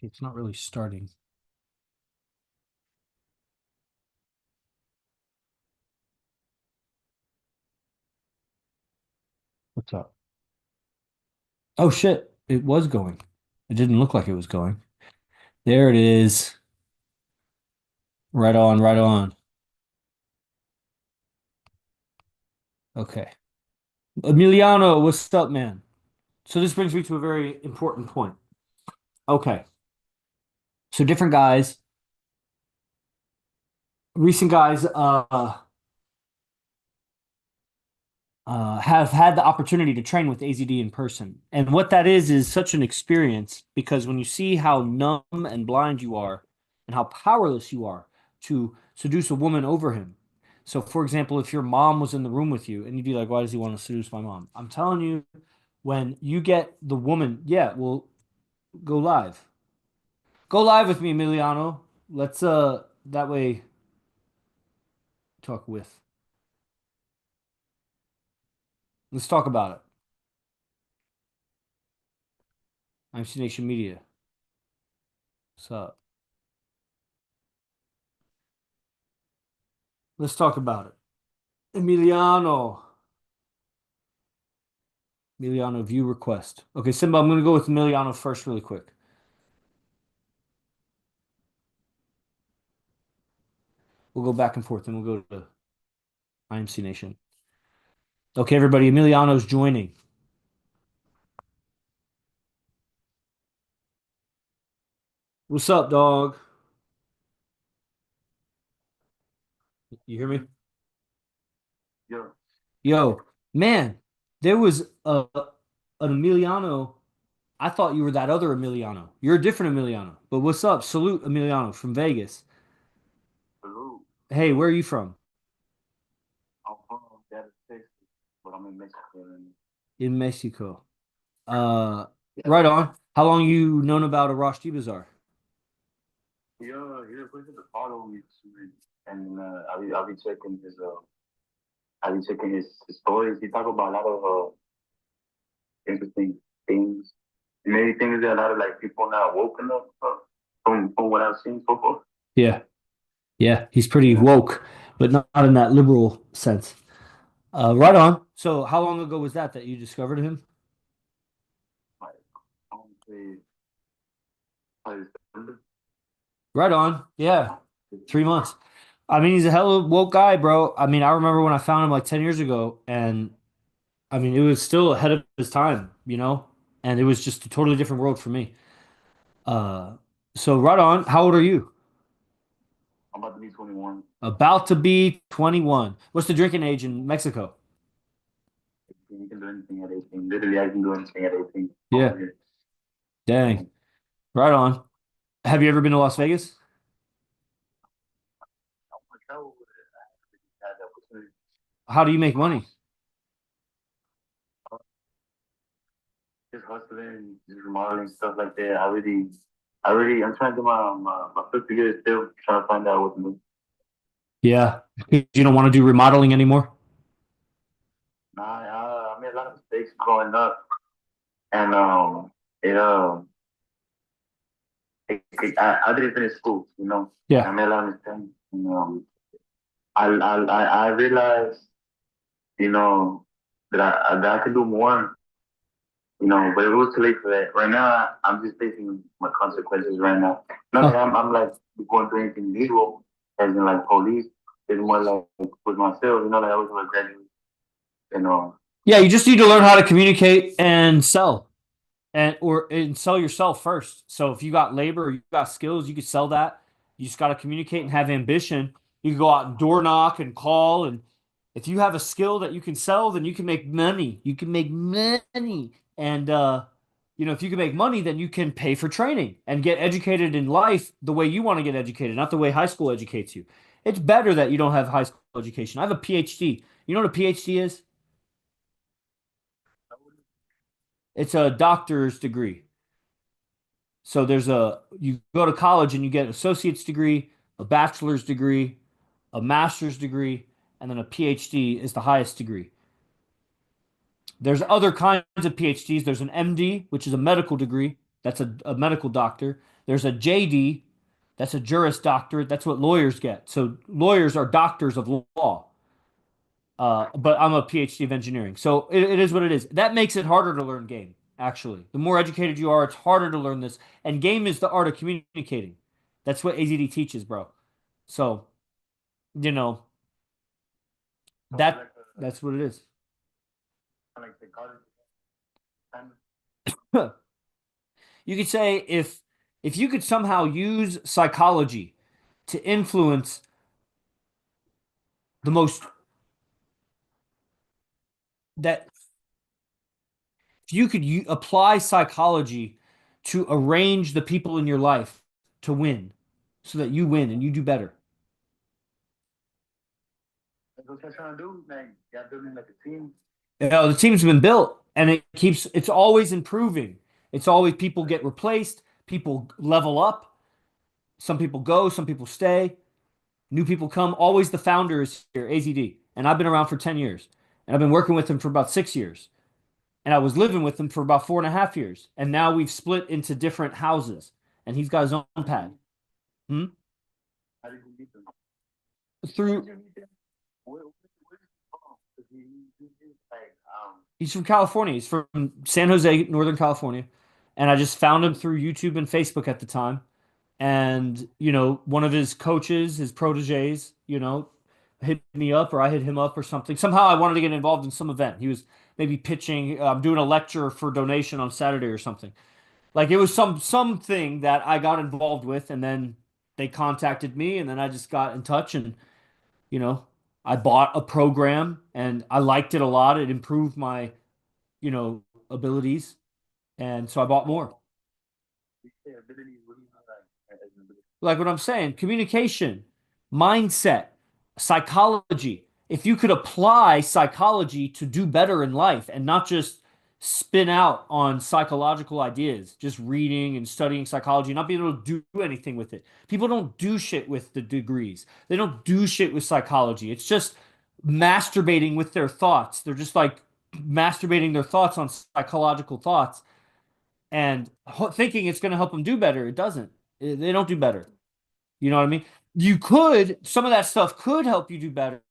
Okay, it's not really starting. What's up? Oh shit, it was going. It didn't look like it was going. There it is. Right on, right on. Okay. Emiliano, what's up, man? So this brings me to a very important point. Okay. So different guys, recent guys have had the opportunity to train with AZD in person. And what that is such an experience because when you see how numb and blind you are and how powerless you are to seduce a woman over him. So, for example, if your mom was in the room with you and you'd be like, why does he want to seduce my mom? I'm telling you, when you get the woman, yeah, well, go live. Go live with me, Emiliano. Let's, that way talk with. Let's talk about it. I'm C Nation Media. What's up? Let's talk about it. Emiliano. Emiliano view request. Okay, Simba, I'm gonna go with Emiliano first really quick. We'll go back and forth and we'll go to IMC Nation. Okay, everybody, Emiliano's joining. What's up, dog? You hear me? Yeah, Yo, man, there was an Emiliano. I thought you were that other Emiliano. You're a different Emiliano. But what's up? Salute Emiliano from Vegas. hello. Hey, where are you from? I'm from Dallas, Texas, but I'm in Mexico. And In Mexico. Uh, yeah, right on. How long you known about Arash Bazaar? he requested to follow me soon, and I'll be checking his stories. He talk about a lot of interesting things. Many things that a lot of like people not woken up from what I've seen so far. Yeah. Yeah, he's pretty Yeah, woke, but not in that liberal sense. Right on. So, how long ago was that you discovered him? like I want to say probably September. Right on. Yeah, 3 months. I mean, he's a hell of a woke guy, bro. I mean, I remember when I found him like 10 years ago, and I mean, it was still ahead of his time, and it was just a totally different world for me. Uh, so right on. How old are you? I'm about to be 21. About to be 21. What's the drinking age in Mexico? You can do anything at 18. Literally, I can do anything at 18 over Yeah. here. Dang. Right on. Have you ever been to Las Vegas? How do you make money? Just hustling, just remodeling stuff like that. I'm trying to do my foot together still, trying to find out what to do. Yeah. You don't want to do remodeling anymore? I made a lot of mistakes growing up, and it I didn't finish school, Yeah. I made a lot of mistakes, and I realized, you know, that I could do more, but it was too late for that. Right now, I'm just facing my consequences right now. Not that Oh, I'm like going through anything legal, as in like police. It's more like with myself, like I was like graduate, you know. yeah, you just need to learn how to communicate and sell and sell yourself first. So if you got labor or you got skills, you could sell that. You just got to communicate and have ambition. You can go out and door knock and call, and if you have a skill that you can sell, then you can make money. You can make money. And if you can make money, then you can pay for training and get educated in life the way you want to get educated, not the way high school educates you. It's better that you don't have high school education. I have a PhD. You know what a PhD is? It's a doctor's degree. So you go to college and you get an associate's degree, a bachelor's degree, a master's degree, and then a PhD is the highest degree. There's other kinds of PhDs. There's an MD, which is a medical degree. That's a medical doctor. There's a JD, that's a Juris Doctorate. That's what lawyers get. So lawyers are doctors of law. But I'm a PhD of engineering. So it is what it is. That makes it harder to learn game, actually. The more educated you are, it's harder to learn this. And game is the art of communicating. That's what AZD teaches, bro. So, you know, that's what it is. You could say if you could somehow use psychology to influence the most that if you could apply psychology to arrange the people in your life to win so that you win and you do better. That's what they're trying to do. Like, y'all building like a team. You know, the team's been built and it's always improving. It's always people get replaced, people level up, some people go, some people stay, new people come. Always the founder is here, AZD. And I've been around for 10 years. And I've been working with him for about 6 years. And I was living with him for about 4.5 years. And now we've split into different houses. And he's got his own pad. Hmm? How did you meet them? Through Where's he from? 'Cause he's like, He's from California. He's from San Jose, Northern California. And I just found him through YouTube and Facebook at the time. And, one of his coaches, his proteges, hit me up or I hit him up or something. Somehow I wanted to get involved in some event. He was maybe pitching, doing a lecture for donation on Saturday or something. Like it was something that I got involved with, and then they contacted me, and then I just got in touch, and you know, I bought a program, and I liked it a lot. It improved my, abilities, and so I bought more. abilities. What do you mean, like, as an ability? Like what I'm saying, communication, mindset, psychology. If you could apply psychology to do better in life and not just spin out on psychological ideas, just reading and studying psychology, not being able to do anything with it. People don't do shit with the degrees. They don't do shit with psychology. It's just masturbating with their thoughts. They're just like masturbating their thoughts on psychological thoughts and thinking it's going to help them do better. It doesn't. They don't do better. You know what I mean? Some of that stuff could help you do better,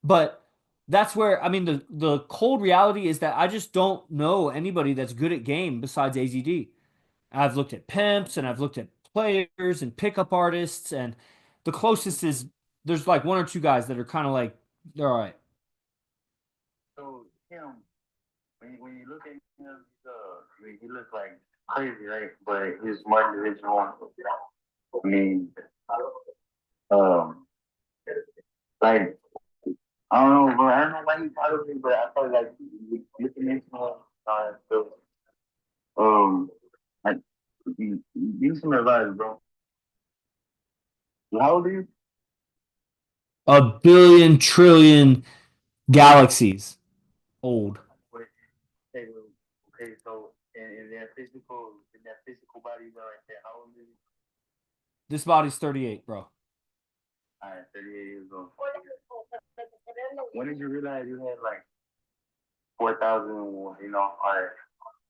but that's where, I mean, the cold reality is that I just don't know anybody that's good at game besides AZD. I've looked at pimps and I've looked at players and pickup artists, and the closest is there's like one or two guys that are kind of like, they're all right. So him, when you look at him, he looks like crazy, right? But he's smart individual. I mean, um, like I don't know, bro. I don't know why he followed me, but I felt like looking into him. So, like, give me some advice, bro. How old are you? A billion trillion galaxies old. Wait, okay, okay, so in that physical body, bro, right there, how old are you? This body's 38, bro. All right, 38 years old. When did you realize you had like 4,000? All right.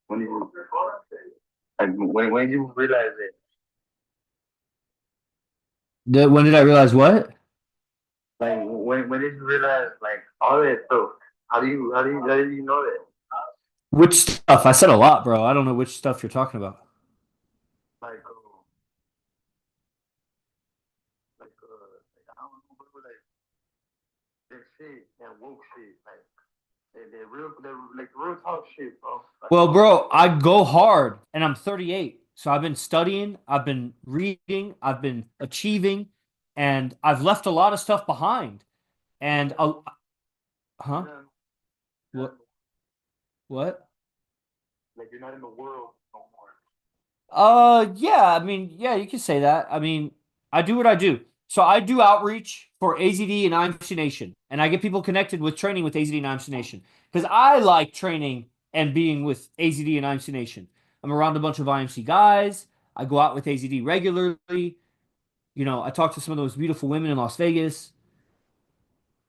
When did you like when did you realize it? When did I realize what? Like when did you realize like all that stuff? How do you know that? Which stuff? I said a lot, bro. I don't know which stuff you're talking about. Like like I don't know, bro, like that shit, that woke shit, like that real talk shit, bro. Like, Well, bro, I go hard and I'm 38. So I've been studying, I've been reading, I've been achieving, and I've left a lot of stuff behind. And huh? you're not, you're not What? What? like you're not in the world no more. Yeah, I mean, yeah, you can say that. I mean, I do what I do. So I do outreach for AZD and IMC Nation, and I get people connected with training with AZD and IMC Nation because I like training and being with AZD and IMC Nation. I'm around a bunch of IMC guys. I go out with AZD regularly. I talk to some of those beautiful women in Las Vegas.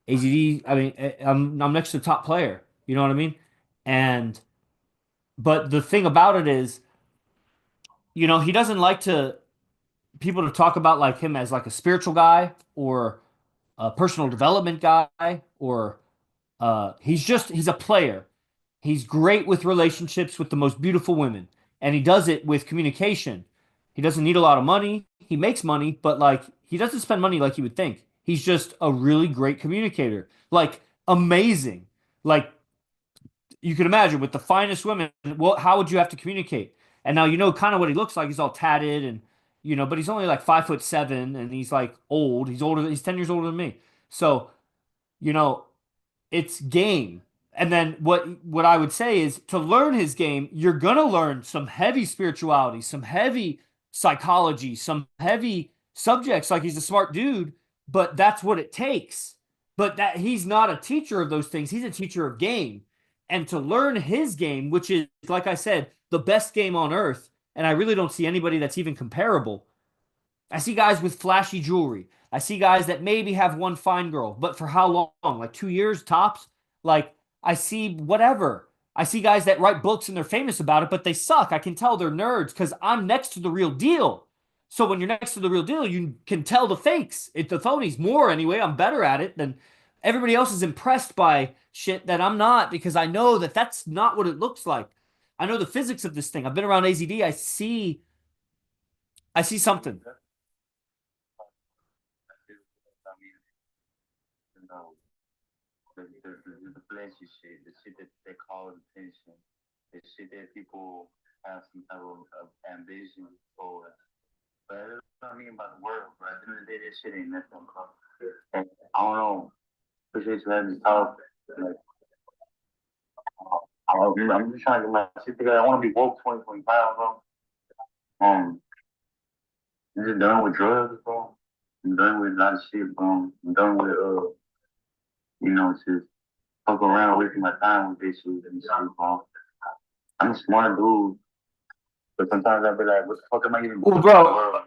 AZD, I mean, I'm next to the top player. You know what I mean? And but the thing about it is, he doesn't like to. people to talk about like him as like a spiritual guy or a personal development guy or he's a player. He's great with relationships with the most beautiful women, and he does it with communication. He doesn't need a lot of money. He makes money, but like he doesn't spend money like you would think. He's just a really great communicator. Like amazing. Like you can imagine with the finest women, well, how would you have to communicate? And now you know kind of what he looks like. He's all tatted and but he's only like 5'7" and he's like old. He's older. He's 10 years older than me. So you know, it's game. And then what I would say is to learn his game, you're gonna learn some heavy spirituality, some heavy psychology, some heavy subjects. Like he's a smart dude, but that's what it takes. But that he's not a teacher of those things. He's a teacher of game. And to learn his game, which is, like I said, the best game on earth, and I really don't see anybody that's even comparable. I see guys with flashy jewelry. I see guys that maybe have one fine girl, but for how long? Like 2 years tops? Like, I see whatever. I see guys that write books and they're famous about it, but they suck. I can tell they're nerds because I'm next to the real deal. So when you're next to the real deal, you can tell the fakes, the phonies more anyway. I'm better at it than everybody else is impressed by shit that I'm not because I know that that's not what it looks like. I know the physics of this thing. I've been around AZD. I see something. I mean, you know, the flashy shit, the shit that calls attention, the shit that people have some type of ambition for. But that's what I mean by the world, bro. At the end of the day, that shit ain't nothing, bro. And I don't know. Appreciate you having this talk. Like, I'm just trying to get my shit together. I want to be woke 2025, bro. Um, I'm just done with drugs, bro. I'm done with a lot of shit, bro. I'm done with just fuck around wasting my time with this shit and shit, bro. I'm a smart dude, but sometimes I be like, what the fuck am I even Well, doing in the bro, world?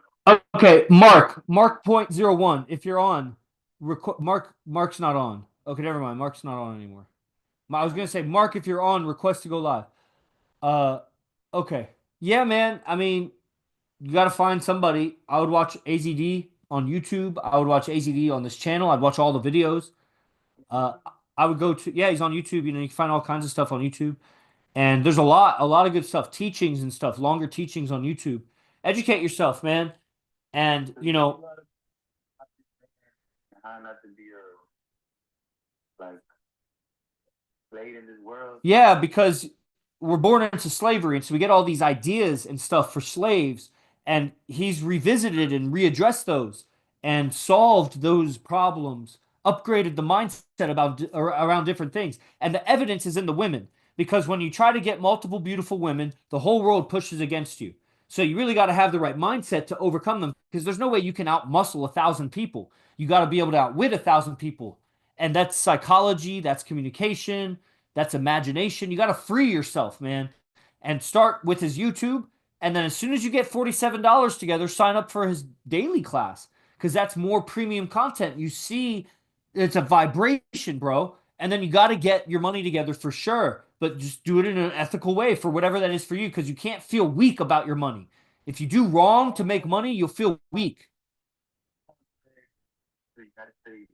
okay, Mark point zero one. If you're on, Mark's not on. Okay, never mind. Mark's not on anymore. I was gonna say, Mark, if you're on, request to go live. Uh, okay, yeah, man. I mean, you gotta find somebody. I would watch AZD on YouTube. I would watch AZD on this channel. I'd watch all the videos. Uh, I would go to yeah, he's on YouTube. You can find all kinds of stuff on YouTube. And there's a lot of good stuff, teachings and stuff, longer teachings on YouTube. Educate yourself, man. And How not to be like played in this world. yeah, because we're born into slavery, and so we get all these ideas and stuff for slaves, and he's revisited and readdressed those and solved those problems, upgraded the mindset about around different things, and the evidence is in the women. Because when you try to get multiple beautiful women, the whole world pushes against you. So you really got to have the right mindset to overcome them. Because there's no way you can outmuscle 1,000 people. You got to be able to outwit 1,000 people, and that's psychology, that's communication, that's imagination. You got to free yourself, man, and start with his YouTube. And then as soon as you get $47 together, sign up for his daily class because that's more premium content. You see, it's a vibration, bro. And then you got to get your money together for sure, but just do it in an ethical way for whatever that is for you because you can't feel weak about your money. If you do wrong to make money, you'll feel weak. So you gotta say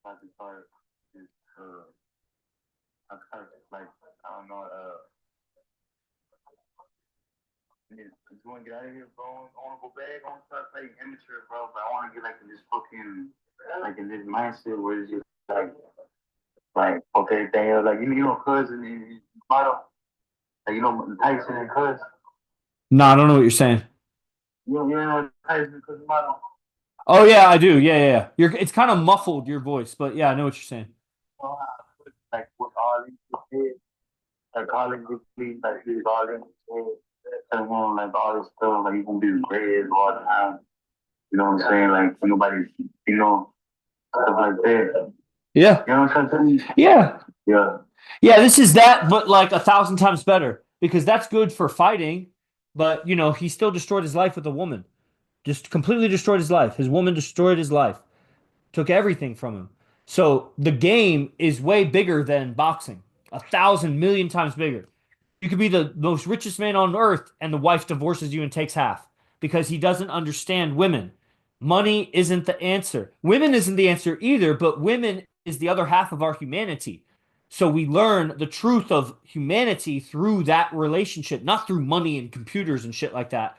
about the part is I kind of like I don't know I just want to get out of here, bro. I want to go back. I want to start playing amateur, bro. But I want to get like in this fucking like in this mindset where it's just like okay, damn, like you know, cousin and model, like Tyson and Cuz. No, I don't know what you're saying. You know Tyson and Cuz model. Oh yeah, I do. Yeah, yeah, yeah. It's kind of muffled your voice, but yeah, I know what you're saying. Like with all these kids, like all these kids, like he's all in his head, telling him like all this stuff, like he's gonna be great all the time. You know what I'm saying? Like nobody, stuff like that. Yeah. You know what I'm saying? Yeah. Yeah. Yeah, this is that, but like 1,000 times better because that's good for fighting. But he still destroyed his life with a woman. Just completely destroyed his life. His woman destroyed his life. Took everything from him. So the game is way bigger than boxing. 1,000 million times bigger. You could be the most richest man on earth, and the wife divorces you and takes half. because he doesn't understand women. Money isn't the answer. Women isn't the answer either, but women is the other half of our humanity. So we learn the truth of humanity through that relationship, not through money and computers and shit like that.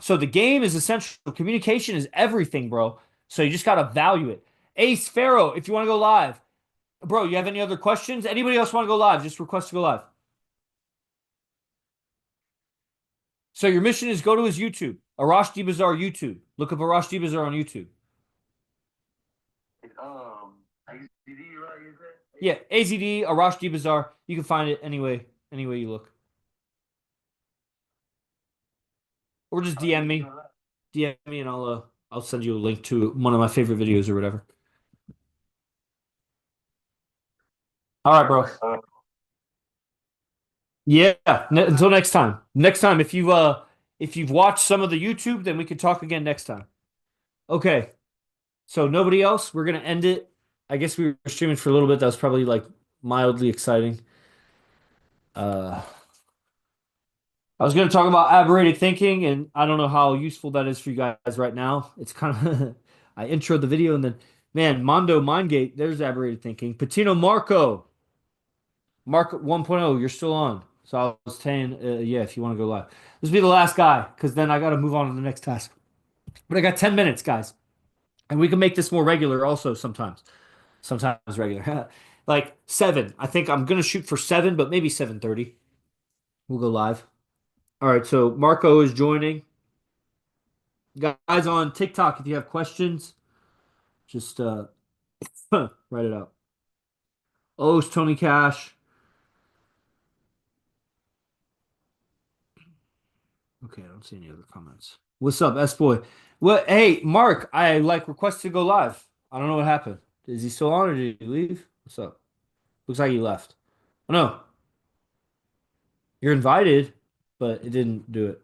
So the game is essential. Communication is everything, bro. So you just gotta value it. Ace Pharaoh, if you want to go live, bro, you have any other questions? Anybody else want to go live? Just request to go live. So your mission is go to his YouTube, Arash D Bazaar YouTube. Look up Arash D Bazaar on YouTube. AZD, right? You said? Yeah, AZD Arash D Bazaar. You can find it anyway you look, or just DM me. DM me and I'll send you a link to one of my favorite videos or whatever. All right, bro. Yeah. Until next time. Next time, if you've watched some of the YouTube, then we can talk again next time. Okay. So nobody else. We're gonna end it. I guess we were streaming for a little bit. That was probably like mildly exciting. I was gonna talk about aberrated thinking, and I don't know how useful that is for you guys right now. It's kind of I introed the video and then man, Mondo Mindgate, there's aberrated thinking. Patino Marco. Mark 1.0, you're still on. So I was saying, yeah, if you want to go live. This will be the last guy, because then I got to move on to the next task. But I got 10 minutes, guys. And we can make this more regular also sometimes. Sometimes regular. Like 7. I think I'm going to shoot for 7, but maybe 7:30. We'll go live. All right, so Marco is joining. Guys on TikTok, if you have questions, just write it out. Oh, it's Tony Cash. Okay, I don't see any other comments. What's up, S boy? What? Hey, Mark, I like requested to go live. I don't know what happened. Is he still on or did he leave? What's up? Looks like he left. Oh no, you're invited, but it didn't do it.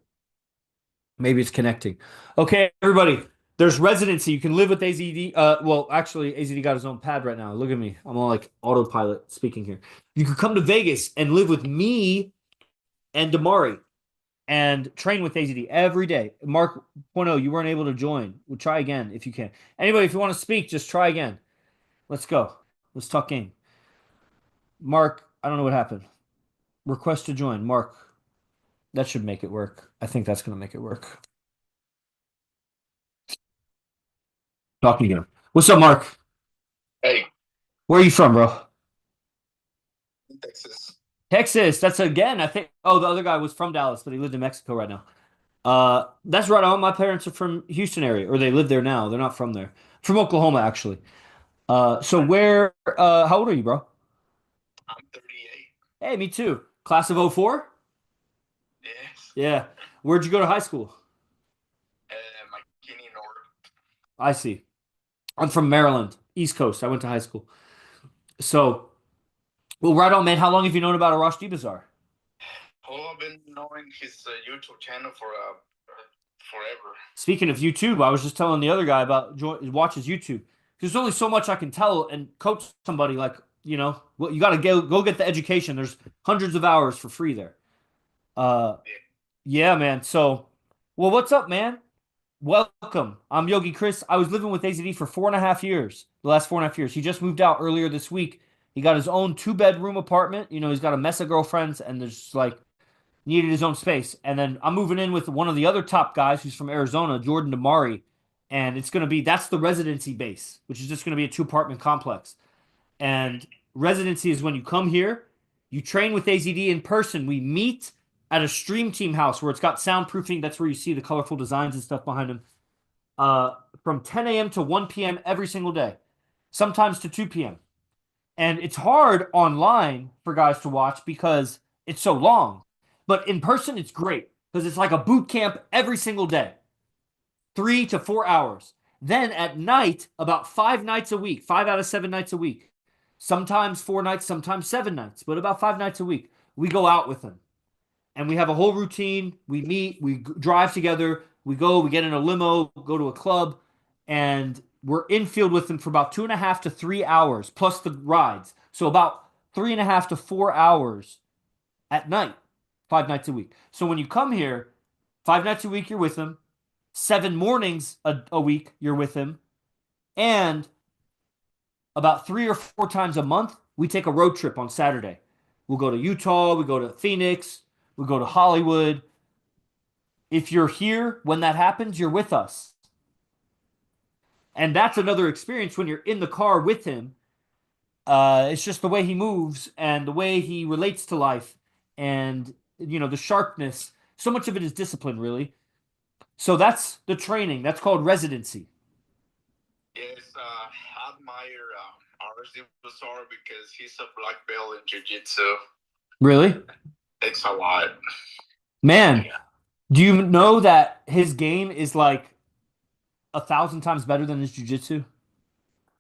Maybe it's connecting. Okay, everybody. There's residency. You can live with AZD. Well, actually, AZD got his own pad right now. Look at me. I'm all like autopilot speaking here. You could come to Vegas and live with me and Damari and train with AZD every day. Mark Point oh, you weren't able to join. We'll try again if you can. Anybody, if you want to speak, just try again. Let's go. Let's talk game. Mark, I don't know what happened. Request to join. Mark, that should make it work. I think that's going to make it work. Talking to him. What's up, Mark? Hey. Where are you from, bro? Texas. Texas. That's again, I think. Oh, the other guy was from Dallas, but he lived in Mexico right now. That's right on. My parents are from Houston area, or they live there now. They're not from there. From Oklahoma, actually. So where? How old are you, bro? I'm 38. Hey, me too. Class of 04? Yes. Yeah. Where'd you go to high school? McKinney North. I see. I'm from Maryland, East Coast. I went to high school. So, well, right on, man. How long have you known about Arash D Bazaar? Oh, I've been knowing his YouTube channel for forever. Speaking of YouTube, I was just telling the other guy about watch his YouTube. There's only so much I can tell and coach somebody like, well, you got to go get the education. There's hundreds of hours for free there. Yeah, man. So, well, what's up, man? Welcome. I'm Yogi Chris. I was living with AZD for 4.5 years. The last 4.5 years. He just moved out earlier this week. He got his own 2-bedroom apartment. He's got a mess of girlfriends and there's like needed his own space. And then I'm moving in with one of the other top guys who's from Arizona, Jordan Damari. And that's the residency base, which is just going to be a 2-apartment complex. And residency is when you come here, you train with AZD in person. We meet at a stream team house where it's got soundproofing. That's where you see the colorful designs and stuff behind them. From 10 a.m. to 1 p.m. every single day, sometimes to 2 p.m. And it's hard online for guys to watch because it's so long. But in person, it's great because it's like a boot camp every single day, 3 to 4 hours. Then at night, about 5 nights a week, 5 out of 7 nights a week, sometimes 4 nights, sometimes 7 nights, but about 5 nights a week, we go out with them. And we have a whole routine. We meet, we drive together, we get in a limo, go to a club, and we're in field with them for about 2.5 to 3 hours, plus the rides. So about 3.5 to 4 hours at night, 5 nights a week. So when you come here, 5 nights a week, you're with them. 7 mornings a week you're with him, and about 3 or 4 times a month we take a road trip on Saturday. We'll go to Utah, we go to Phoenix, we go to Hollywood. If you're here when that happens, you're with us. And that's another experience when you're in the car with him. It's just the way he moves and the way he relates to life and, the sharpness. So much of it is discipline, really. So that's the training. That's called residency. Yes, I admire Azd because he's a black belt in jiu-jitsu. Really? It's a lot. Man, do you know that his game is like 1,000 times better than his jiu-jitsu?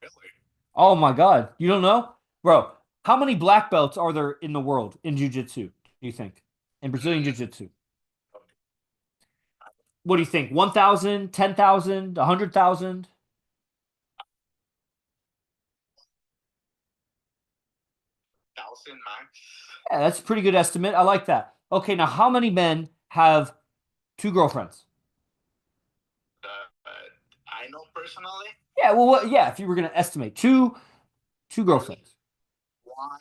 Really? Oh my God. You don't know? Bro, how many black belts are there in the world in jiu-jitsu, do you think? In Brazilian jiu-jitsu? What do you think? 1,000, 10,000, 100,000? 1,000 max. Yeah, that's a pretty good estimate. I like that. Okay, now how many men have 2 girlfriends? I know personally. Yeah, well, yeah, if you were going to estimate two girlfriends. One.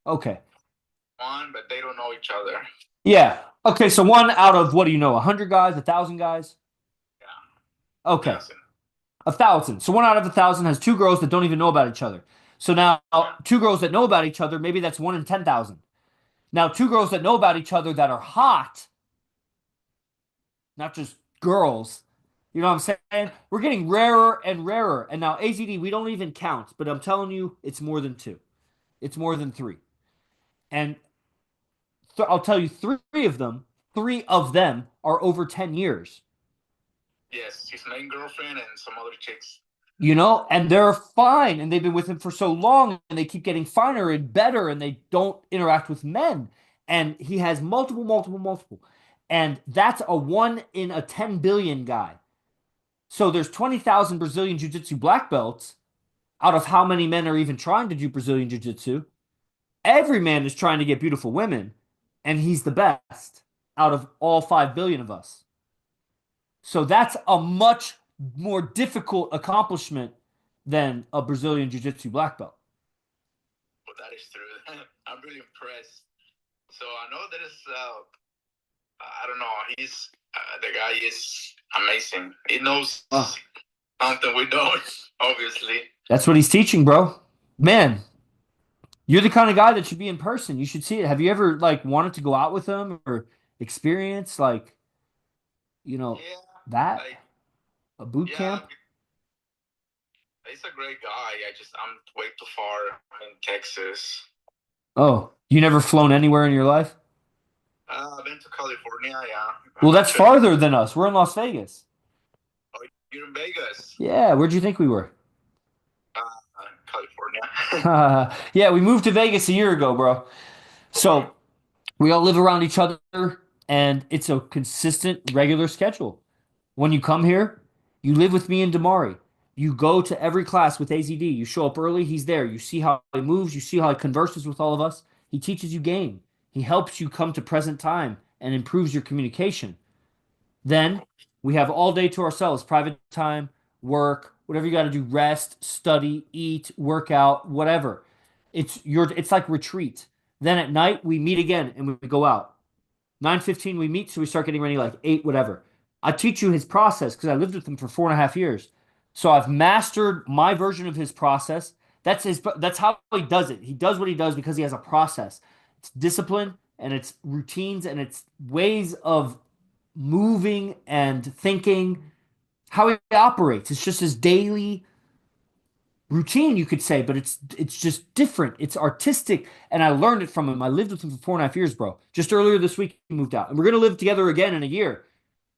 Okay. One, but they don't know each other. Yeah. Okay, so one out of, what do you know, 100 guys, 1,000 guys? Yeah. Okay. 1,000. 1,000. So one out of 1,000 has 2 girls that don't even know about each other. So now 2 girls that know about each other, maybe that's 1 in 10,000. Now 2 girls that know about each other that are hot, not just girls. You know what I'm saying? We're getting rarer and rarer. And now AZD, we don't even count, but I'm telling you, it's more than 2. It's more than 3. And I'll tell you, three of them are over 10 years. Yes, his main girlfriend and some other chicks. And they're fine, and they've been with him for so long, and they keep getting finer and better, and they don't interact with men. And he has multiple, multiple, multiple. And that's a 1 in a 10 billion guy. So there's 20,000 Brazilian Jiu-Jitsu black belts out of how many men are even trying to do Brazilian Jiu-Jitsu. Every man is trying to get beautiful women, and he's the best out of all 5 billion of us. So that's a much more difficult accomplishment than a Brazilian Jiu-Jitsu black belt. Well, that is true. I'm really impressed. So I know that is, I don't know, he's, the guy is amazing. He knows something we don't, obviously. That's what he's teaching, bro. Man, you're the kind of guy that should be in person. You should see it. Have you ever wanted to go out with him or experience that like, a boot camp? He's a great guy. I'm way too far. I'm in Texas. Oh, you never flown anywhere in your life? I've been to California, yeah. Well, that's farther than us. We're in Las Vegas. Oh, you're in Vegas? Yeah, where'd you think we were? California. Yeah, we moved to Vegas a year ago, bro. So we all live around each other, and it's a consistent, regular schedule. When you come here, you live with me and Damari. You go to every class with AZD. You show up early, he's there. You see how he moves, you see how he converses with all of us. He teaches you game. He helps you come to present time and improves your communication. Then we have all day to ourselves, private time, work, whatever you got to do, rest, study, eat, work out, whatever. It's like retreat. Then at night we meet again and we go out. 9:15 we meet, so we start getting ready like 8, whatever. I teach you his process because I lived with him for 4.5 years. So I've mastered my version of his process. That's how he does it. He does what he does because he has a process. It's discipline and it's routines and it's ways of moving and thinking, how he operates. It's just his daily routine, you could say, but it's just different. It's artistic, and I learned it from him. I lived with him for 4.5 years, bro. Just earlier this week, he moved out, and we're gonna live together again in a year.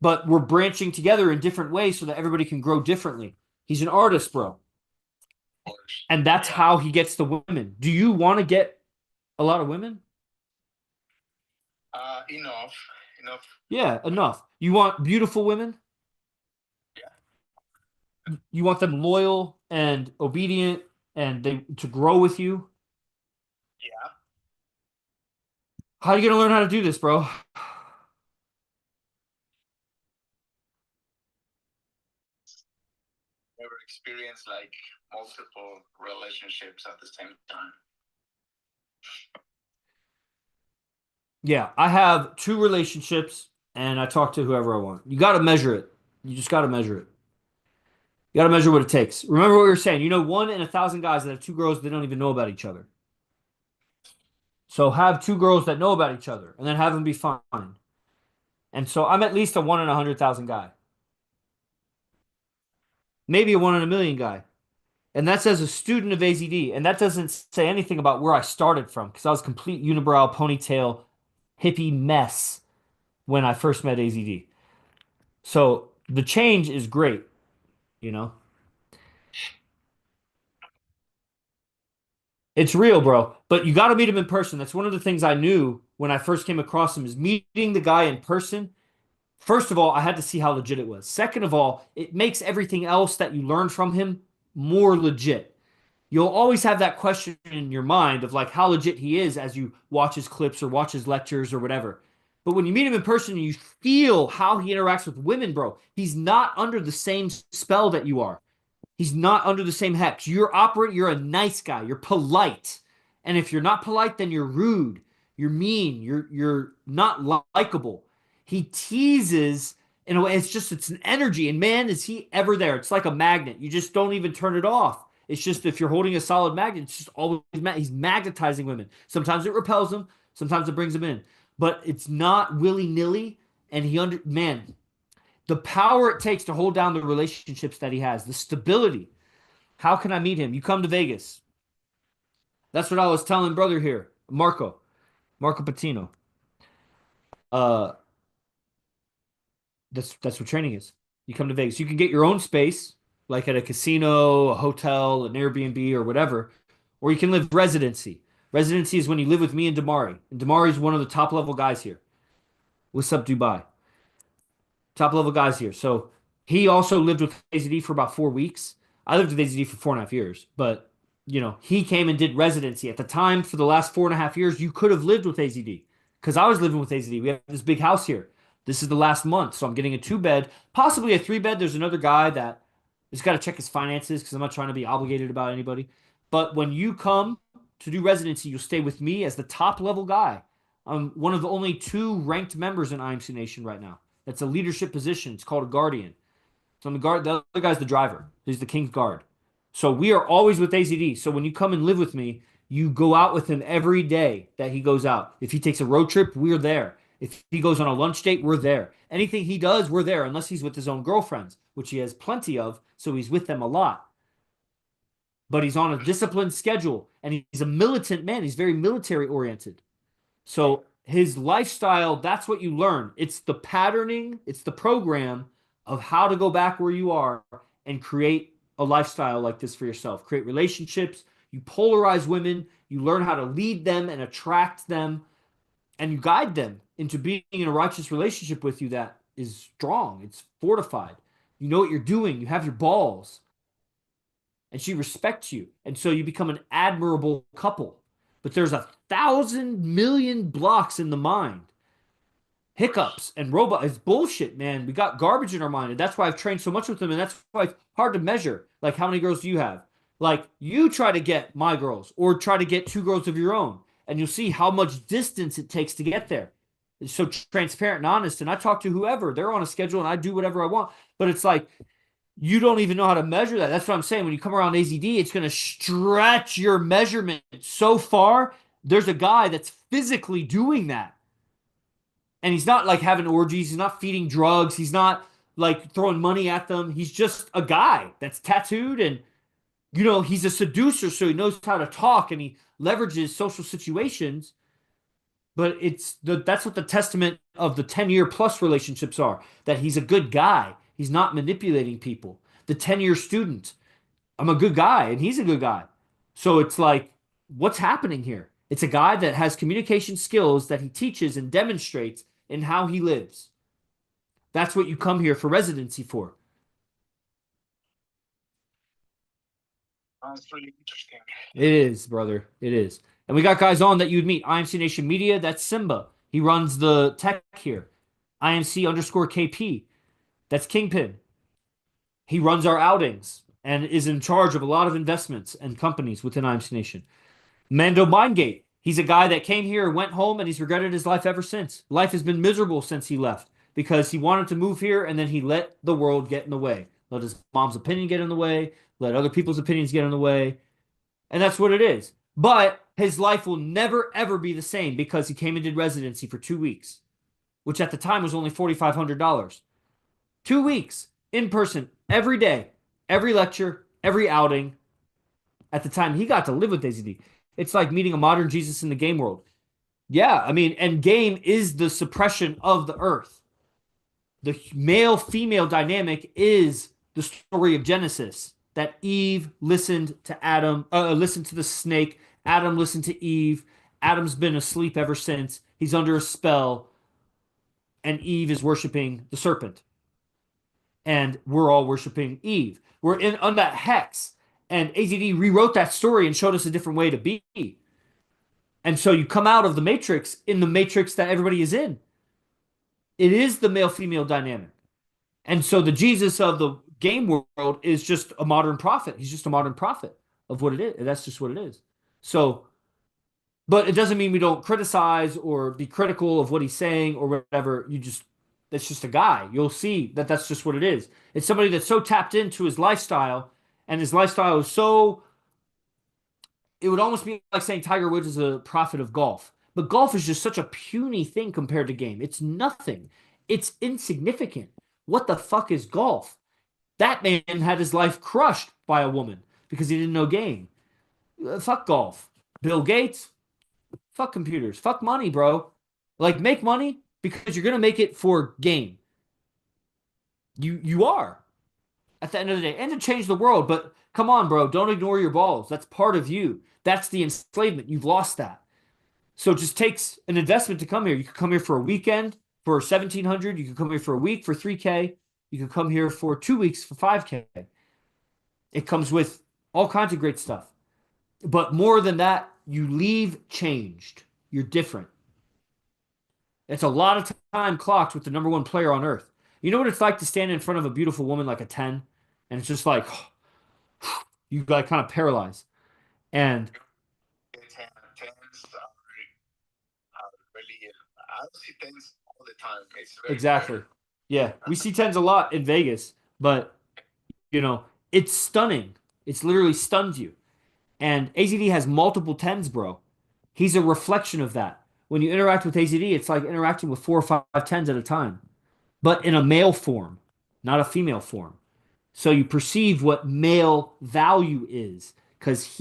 But we're branching together in different ways so that everybody can grow differently. He's an artist, bro, and that's how he gets the women. Do you want to get a lot of women? Enough. Yeah, enough. You want beautiful women? Yeah. You want them loyal and obedient and they to grow with you? Yeah. How are you gonna learn how to do this, bro? experienced like multiple relationships at the same time. Yeah, I have 2 relationships and I talk to whoever I want. You got to measure it. You just got to measure it. You got to measure what it takes. Remember what we were saying. You know, 1 in 1,000 guys that have 2 girls, they don't even know about each other. So have 2 girls that know about each other and then have them be fine. And so I'm at least a 1 in 100,000 guy. Maybe a 1 in 1 million guy. And that's as a student of AZD. And that doesn't say anything about where I started from because I was complete unibrow, ponytail, hippie mess when I first met AZD. So the change is great, you know? It's real, bro. But you got to meet him in person. That's one of the things I knew when I first came across him is meeting the guy in person. First of all, I had to see how legit it was. Second of all, it makes everything else that you learn from him more legit. You'll always have that question in your mind of like how legit he is as you watch his clips or watch his lectures or whatever. But when you meet him in person and you feel how he interacts with women, bro, he's not under the same spell that you are. He's not under the same hex. You're a nice guy. You're polite. And if you're not polite, then you're rude. You're mean. You're not likable. He teases in a way. It's an energy. And man, is he ever there. It's like a magnet. You just don't even turn it off. It's just if you're holding a solid magnet, it's just always he's magnetizing women. Sometimes it repels them. Sometimes it brings them in. But it's not willy-nilly. And man, the power it takes to hold down the relationships that he has, the stability. How can I meet him? You come to Vegas. That's what I was telling brother here, Marco Patino. Uh, that's what training is. You come to Vegas. You can get your own space, like at a casino, a hotel, an Airbnb, or whatever, or you can live residency. Residency is when you live with me and Damari. And Damari is one of the top level guys here. What's up, Dubai? Top level guys here. So he also lived with AZD for about 4 weeks. I lived with AZD for 4.5 years, but he came and did residency. At the time, for the last 4.5 years, you could have lived with AZD because I was living with AZD. We have this big house here. This is the last month, so I'm getting a 2-bed, possibly a 3-bed. There's another guy that just got to check his finances because I'm not trying to be obligated about anybody. But when you come to do residency, you'll stay with me as the top level guy. I'm one of the only 2 ranked members in IMC Nation right now. That's a leadership position. It's called a guardian. So I'm the guard. The other guy's the driver. He's the king's guard. So we are always with AZD. So when you come and live with me, you go out with him every day that he goes out. If he takes a road trip, we're there. If he goes on a lunch date, we're there. Anything he does, we're there, unless he's with his own girlfriends, which he has plenty of, so he's with them a lot. But he's on a disciplined schedule, and he's a militant man. He's very military oriented. So his lifestyle, that's what you learn. It's the patterning, it's the program of how to go back where you are and create a lifestyle like this for yourself. Create relationships. You polarize women. You learn how to lead them and attract them. And you guide them into being in a righteous relationship with you that is strong. It's fortified. You know what you're doing. You have your balls. And she respects you. And so you become an admirable couple. But there's 1,000 million blocks in the mind. Hiccups and robot. It's bullshit, man. We got garbage in our mind. And that's why I've trained so much with them. And that's why it's hard to measure. Like, how many girls do you have? Like, you try to get my girls or try to get 2 girls of your own. And you'll see how much distance it takes to get there. It's so transparent and honest. And I talk to whoever. They're on a schedule and I do whatever I want. But it's like, you don't even know how to measure that. That's what I'm saying. When you come around AZD, it's going to stretch your measurement so far. There's a guy that's physically doing that. And he's not like having orgies. He's not feeding drugs. He's not like throwing money at them. He's just a guy that's tattooed and, he's a seducer. So he knows how to talk and he leverages social situations. But that's what the testament of the 10-year plus relationships are, that he's a good guy. He's not manipulating people. The 10-year student, I'm a good guy and he's a good guy. So it's like, what's happening here? It's a guy that has communication skills that he teaches and demonstrates in how he lives. That's what you come here for residency for. That's really interesting. It is, brother. It is. And we got guys on that you'd meet. IMC Nation Media, that's Simba. He runs the tech here. IMC _KP. That's Kingpin. He runs our outings. and is in charge of a lot of investments and companies within IMC Nation. Mando Mindgate. He's a guy that came here, went home, and he's regretted his life ever since. Life has been miserable since he left because he wanted to move here and then he let the world get in the way. Let his mom's opinion get in the way, let other people's opinions get in the way. And that's what it is. But his life will never, ever be the same because he came and did residency for 2 weeks, which at the time was only $4,500. 2 weeks in person, every day, every lecture, every outing. At the time, he got to live with AZD. It's like meeting a modern Jesus in the game world. Yeah, I mean, and game is the suppression of the earth. The male-female dynamic is the story of Genesis. That Eve listened to Adam, listened to the snake. Adam listened to Eve. Adam's been asleep ever since. He's under a spell. And Eve is worshiping the serpent. And we're all worshiping Eve. We're in on that hex. And AZD rewrote that story and showed us a different way to be. And so you come out of the matrix in the matrix that everybody is in. It is the male-female dynamic. And so the Jesus of the game world is just a modern prophet. He's just a modern prophet of what it is. That's just what it is. So, but it doesn't mean we don't criticize or be critical of what he's saying or whatever. That's just a guy. You'll see that that's just what it is. It's somebody that's so tapped into his lifestyle, and his lifestyle is so, it would almost be like saying Tiger Woods is a prophet of golf. But golf is just such a puny thing compared to game. It's nothing. It's insignificant. What the fuck is golf? That man had his life crushed by a woman because he didn't know game. Fuck golf. Bill Gates, fuck computers. Fuck money, bro. Like, make money because you're going to make it for game. You are. At the end of the day. And to change the world. But come on, bro. Don't ignore your balls. That's part of you. That's the enslavement. You've lost that. So it just takes an investment to come here. You could come here for a weekend for $1,700. You could come here for a week for $3K. You could come here for 2 weeks for $5K. It comes with all kinds of great stuff. But more than that, you leave changed. You're different. It's a lot of time clocked with the number one player on earth. You know what it's like to stand in front of a beautiful woman like a 10? And it's just like, you got kind of paralyzed. And Tens are really, I don't see tens all the time. It's very exactly. rare. Yeah, we see 10s a lot in Vegas, but, it's stunning. It's literally stuns you. And AZD has multiple 10s, bro. He's a reflection of that. When you interact with AZD, it's like interacting with 4 or 5 10s at a time, but in a male form, not a female form. So you perceive what male value is because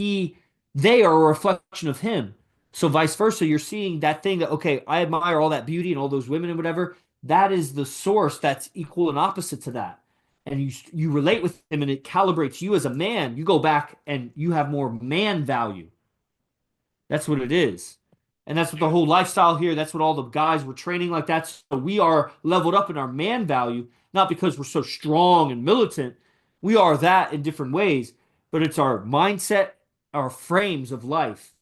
they are a reflection of him. So vice versa, you're seeing that thing that, okay, I admire all that beauty and all those women and whatever. That is the source that's equal and opposite to that. And you relate with him and it calibrates you as a man. You go back and you have more man value. That's what it is. And that's what the whole lifestyle here, that's what all the guys were training like that. So we are leveled up in our man value, not because we're so strong and militant. We are that in different ways, but it's our mindset, our frames of life.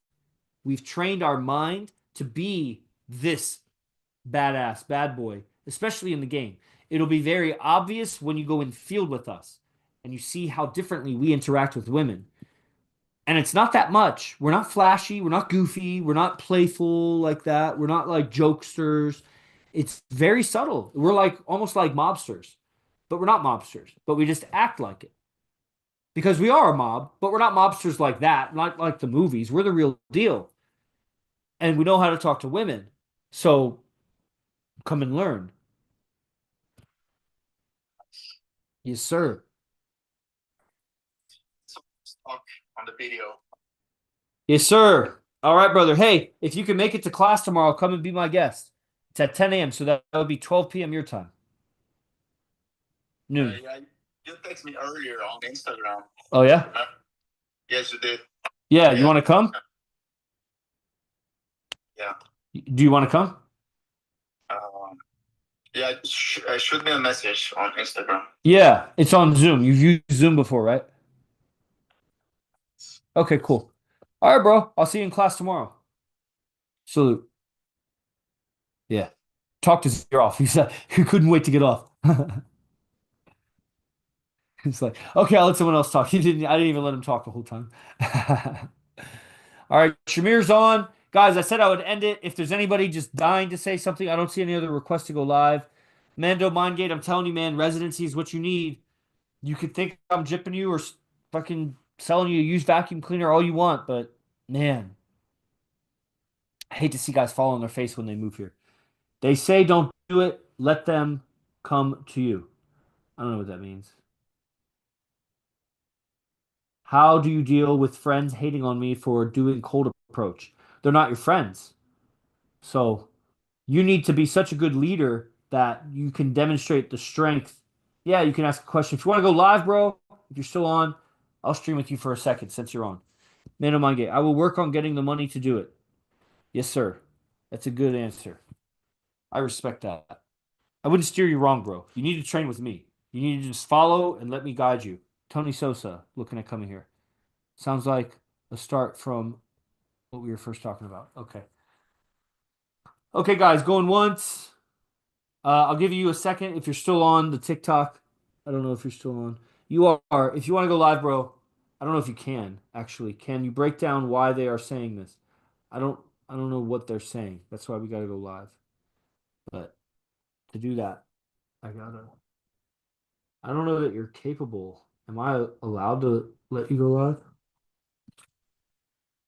We've trained our mind to be this badass, bad boy, especially in the game. It'll be very obvious when you go in field with us and you see how differently we interact with women. And it's not that much. We're not flashy. We're not goofy. We're not playful like that. We're not like jokesters. It's very subtle. We're like almost like mobsters, but we're not mobsters, but we just act like it. Because we are a mob, but we're not mobsters like that, not like the movies. We're the real deal. And we know how to talk to women. So come and learn. Yes, sir. So talk on the video. Yes, sir. All right, brother. Hey, if you can make it to class tomorrow, come and be my guest. It's at 10 a.m., so that would be 12 p.m. your time. Noon. Yeah, you text me earlier on Instagram. Oh, yeah? Yes, you did. Yeah, you want to come? Yeah. Do you want to come? Yeah, shoot me a message on Instagram. Yeah, it's on Zoom. You've used Zoom before, right? Okay, cool. All right, bro. I'll see you in class tomorrow. Salute. Yeah. Talked his ear off. He said he couldn't wait to get off. It's like, okay, I'll let someone else talk. I didn't even let him talk the whole time. All right, Shamir's on. Guys, I said I would end it. If there's anybody just dying to say something, I don't see any other requests to go live. Mando Mindgate, I'm telling you, man, residency is what you need. You could think I'm jipping you or fucking selling you a used vacuum cleaner all you want, but man, I hate to see guys fall on their face when they move here. They say don't do it, let them come to you. I don't know what that means. How do you deal with friends hating on me for doing cold approach? They're not your friends. So you need to be such a good leader that you can demonstrate the strength. Yeah, you can ask a question. If you want to go live, bro, if you're still on, I'll stream with you for a second since you're on. Man of mind game. I will work on getting the money to do it. Yes, sir. That's a good answer. I respect that. I wouldn't steer you wrong, bro. You need to train with me. You need to just follow and let me guide you. Tony Sosa, looking at coming here. Sounds like a start from what we were first talking about. Okay. Okay, guys, going once. I'll give you a second if you're still on the TikTok. I don't know if you're still on. You are. If you want to go live, bro, I don't know if you can, actually. Can you break down why they are saying this? I don't I don't know what they're saying. That's why we gotta go live. But to do that, I gotta I don't know that you're capable. Am I allowed to let you go live?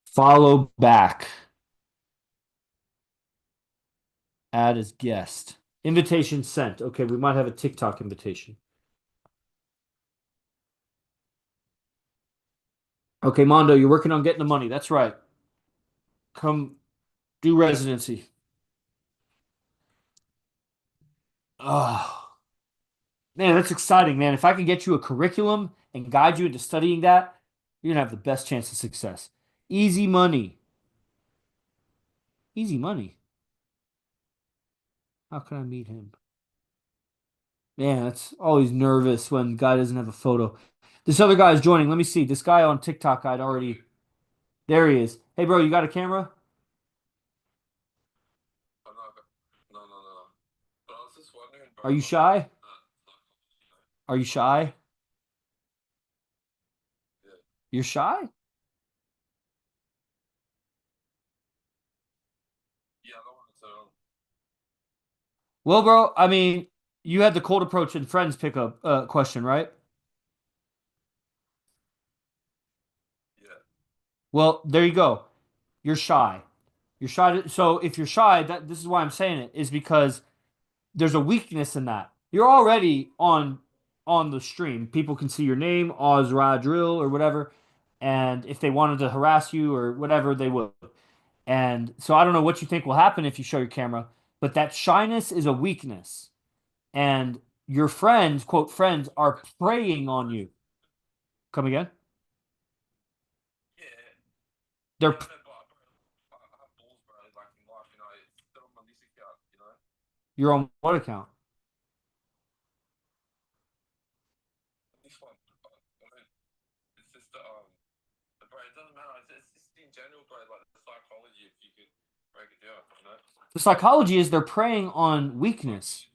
Follow back. Add as guest. Invitation sent. Okay, we might have a TikTok invitation. Okay, Mondo, you're working on getting the money. That's right. Come do residency. Oh, man, that's exciting, man. If I can get you a curriculum and guide you into studying that, you're gonna have the best chance of success. Easy money. Easy money. How can I meet him? Man, that's always nervous when guy doesn't have a photo. This other guy is joining. Let me see. This guy on TikTok, I'd already. There he is. Hey, bro, you got a camera? No. But I was just wondering, bro. Are you shy? Are you shy? Yeah. You're shy? Yeah, I don't want to tell. Well, bro, I mean, you had the cold approach and friends pickup question, right? Yeah. Well, there you go. You're shy. You're shy. So if you're shy, this is why I'm saying it is because there's a weakness in that. You're already on the stream. People can see your name, Azd Drill or whatever, and if they wanted to harass you or whatever, they would. And so I don't know what you think will happen if you show your camera, but that shyness is a weakness. And your friends, quote friends, are preying on you. Come again? Yeah. They're Yeah, no, but I have balls, bro. Like in life, it's still on my this account. you're on what account? This one, I mean, it's just bro, it doesn't matter. It's just in general, bro. Like the psychology, if you could break it down. The psychology is they're preying on weakness.